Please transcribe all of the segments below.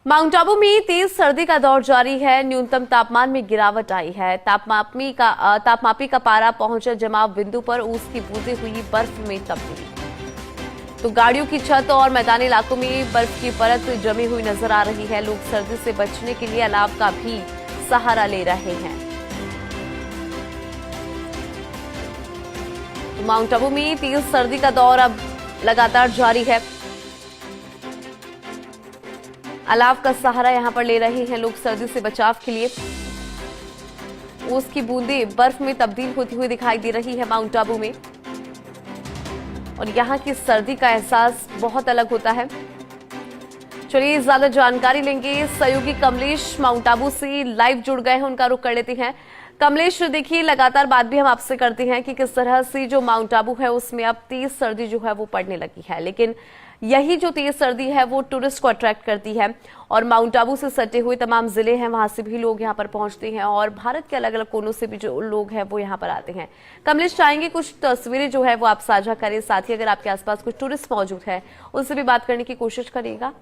Mount Abu में तेज सर्दी का दौर जारी है। न्यूनतम तापमान में गिरावट आई है। तापमापी का पारा पहुंचा जमाव बिंदु पर। ओस की बूंदें हुई बर्फ में तब्दील। तो गाड़ियों की छत और मैदानी इलाकों में बर्फ की परत जमी हुई नजर आ रही है। लोग सर्दी से बचने के लिए अलाव का भी सहारा ले रहे हैं। तो माउंट आबू में तेज सर्दी का दौर अब लगातार जारी है। अलाव का सहारा यहां पर ले रहे हैं लोग सर्दी से बचाव के लिए। ओस की बूंदें बर्फ में तब्दील होती हुई दिखाई दे रही है माउंट आबू में, और यहां की सर्दी का एहसास बहुत अलग होता है। चलिए ज्यादा जानकारी लेंगे। सहयोगी कमलेश माउंट आबू से लाइव जुड़ गए हैं, उनका रुख कर लेते हैं। कमलेश, देखिए लगातार बात भी हम आपसे करते हैं कि किस तरह से जो माउंट आबू है उसमें अब तेज सर्दी जो है वो पड़ने लगी है, लेकिन यही जो तेज सर्दी है वो टूरिस्ट को अट्रैक्ट करती है और माउंट आबू से सटे हुए तमाम जिले हैं वहां से भी लोग यहां पर पहुंचते हैं और भारत के अलग अलग कोनों से भी जो लोग हैं वो यहां पर आते हैं। कमलेश, चाहेंगे कुछ तस्वीरें जो है वो आप साझा करें, साथ ही अगर आपके आसपास कुछ टूरिस्ट मौजूद है उनसे भी बात करने की कोशिश करिएगा।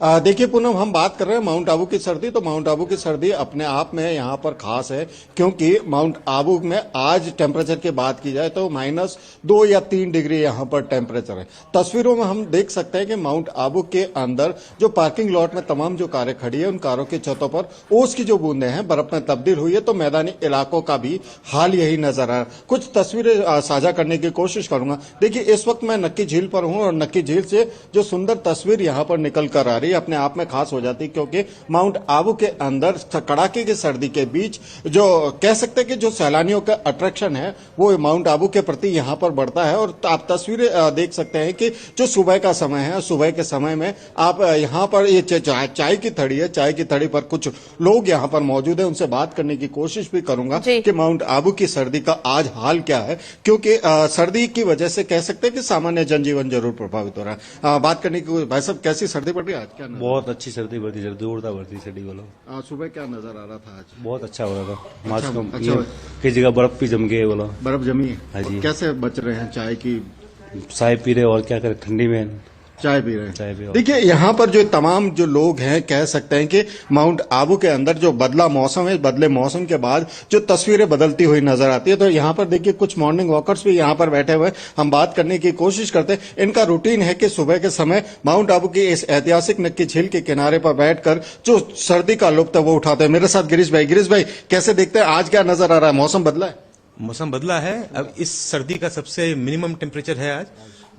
देखिए पूनम, हम बात कर रहे हैं माउंट आबू की सर्दी। तो माउंट आबू की सर्दी अपने आप में यहाँ पर खास है, क्योंकि माउंट आबू में आज टेम्परेचर की बात की जाए तो -2 या 3 डिग्री यहाँ पर टेम्परेचर है। तस्वीरों में हम देख सकते हैं कि माउंट आबू के अंदर जो पार्किंग लॉट में तमाम जो कारें खड़ी है उन कारों की छतों पर ओस की जो बूंदें हैं बर्फ में तब्दील हुई है। तो मैदानी इलाकों का भी हाल यही नजर आ रहा है। कुछ तस्वीरें साझा करने की कोशिश करूंगा। देखिए, इस वक्त मैं नक्की झील पर हूं और नक्की झील से जो सुंदर तस्वीर यहाँ पर निकल कर आ रही अपने आप में खास हो जाती, क्योंकि माउंट आबू के अंदर कड़ाके की सर्दी के बीच जो कह सकते हैं कि जो सैलानियों का अट्रैक्शन है वो माउंट आबू के प्रति यहां पर बढ़ता है। और आप तस्वीरें देख सकते हैं कि जो सुबह का समय है, सुबह के समय में आप यहां पर ये चाय की थड़ी है, चाय की थड़ी पर कुछ लोग यहां पर मौजूद है, उनसे बात करने की कोशिश भी करूंगा कि माउंट आबू की सर्दी का आज हाल क्या है, क्योंकि सर्दी की वजह से कह सकते हैं कि सामान्य जनजीवन जरूर प्रभावित हो रहा है। बात करने की, भाई साहब कैसी सर्दी पड़ रही है आज? क्या बहुत अच्छी सर्दी पड़ती है, जोरदार बढ़ती सर्दी बोलो। सुबह क्या नजर आ रहा था आज? बहुत अच्छा हो रहा था। अच्छा, कई जगह बर्फ भी जम गई बोलो। बर्फ जमी है? हाँ जी। कैसे बच रहे हैं? चाय पी रहे और क्या करें, ठंडी में चाय पी रहे हैं। चाय पी। देखिए, यहाँ पर जो तमाम जो लोग हैं कह सकते हैं कि माउंट आबू के अंदर जो बदला मौसम है, बदले मौसम के बाद जो तस्वीरें बदलती हुई नजर आती है। तो यहाँ पर देखिए कुछ मॉर्निंग वॉकर्स भी यहाँ पर बैठे हुए, हम बात करने की कोशिश करते हैं। इनका रूटीन है कि सुबह के समय माउंट आबू की इस ऐतिहासिक नक्की झील के किनारे पर बैठकर जो सर्दी का लुत्फ है वो उठाते हैं। मेरे साथ गिरीश भाई, कैसे देखते हैं आज क्या नजर आ रहा है? मौसम बदला है? मौसम बदला है। अब इस सर्दी का सबसे मिनिमम टेम्परेचर है आज,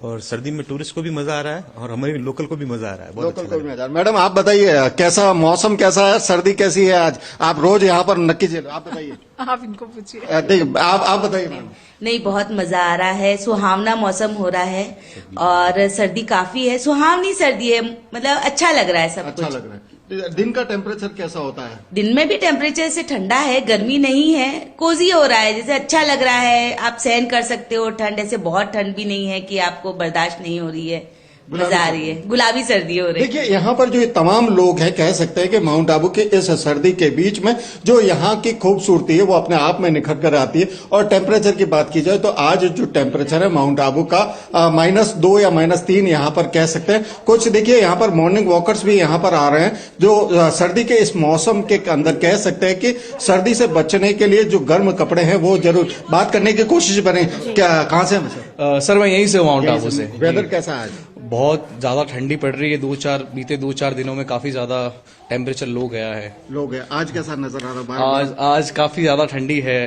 और सर्दी में टूरिस्ट को भी मजा आ रहा है और हमारे लोकल को भी मजा आ रहा है। लोकल को भी मजा आ रहा है। मैडम आप बताइए, कैसा मौसम, कैसा है, सर्दी कैसी है आज? आप रोज यहाँ पर नक्की झील, आप बताइए। आप इनको पूछिए। आप बताइए मैडम। नहीं, बहुत मजा आ रहा है। सुहावना मौसम हो रहा है और सर्दी काफी है, सुहावनी सर्दी है, मतलब अच्छा लग रहा है सब कुछ। अच्छा लग रहा है। दिन का टेम्परेचर कैसा होता है? दिन में भी टेम्परेचर से ठंडा है, गर्मी नहीं है, कोजी हो रहा है, जैसे अच्छा लग रहा है, आप सहन कर सकते हो ठंड। ऐसे बहुत ठंड भी नहीं है कि आपको बर्दाश्त नहीं हो रही है, मजा आ रही है, गुलाबी सर्दी हो रही है। देखिए, यहाँ पर जो तमाम लोग हैं कह सकते हैं कि माउंट आबू के इस सर्दी के बीच में जो यहाँ की खूबसूरती है वो अपने आप में निखर कर आती है। और टेम्परेचर की बात की जाए तो आज जो टेम्परेचर है माउंट आबू का -2 या -3 यहाँ पर कह सकते हैं। कुछ देखिए यहाँ पर मॉर्निंग वॉकर्स भी यहाँ पर आ रहे हैं जो सर्दी के इस मौसम के अंदर कह सकते हैं कि सर्दी से बचने के लिए जो गर्म कपड़े हैं वो जरूर बात करने की कोशिश करें। क्या, कहाँ से हैं सर? मैं यहीं से, माउंट आबू से। वेदर कैसा है आज? बहुत ज्यादा ठंडी पड़ रही है। बीते 2-4 दिनों में काफी ज्यादा टेम्परेचर लो गया है। आज कैसा नजर आ रहा है? आज काफी ज्यादा ठंडी है।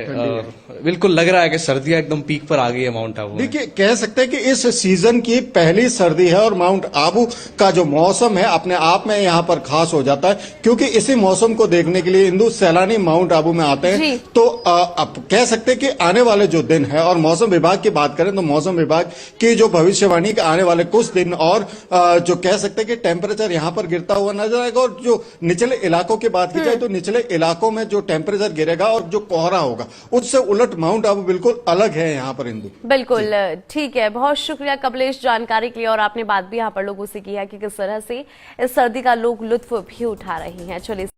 बिल्कुल लग रहा है कि सर्दियां एकदम पीक पर आ गई है माउंट आबू। देखिए, कह सकते हैं कि इस सीजन की पहली सर्दी है और माउंट आबू का जो मौसम है अपने आप में यहाँ पर खास हो जाता है, क्योंकि इसी मौसम को देखने के लिए हिंदू सैलानी माउंट आबू में आते हैं। तो अब कह सकते हैं कि आने वाले जो दिन है, और मौसम विभाग की बात करें तो मौसम विभाग की जो भविष्यवाणी के आने वाले कुछ दिन और जो कह सकते हैं कि टेम्परेचर यहाँ पर गिरता हुआ नजर आएगा। और जो निचले इलाकों की बात की जाए तो निचले इलाकों में जो टेम्परेचर गिरेगा और जो कोहरा होगा उससे उलट माउंट आबू बिल्कुल अलग है यहाँ पर हिंदू। बिल्कुल ठीक है, बहुत शुक्रिया कमलेश जानकारी के लिए। और आपने बात भी यहाँ पर लोगों से की है कि किस तरह से इस सर्दी का लोग लुत्फ भी उठा रहे हैं। चलिए।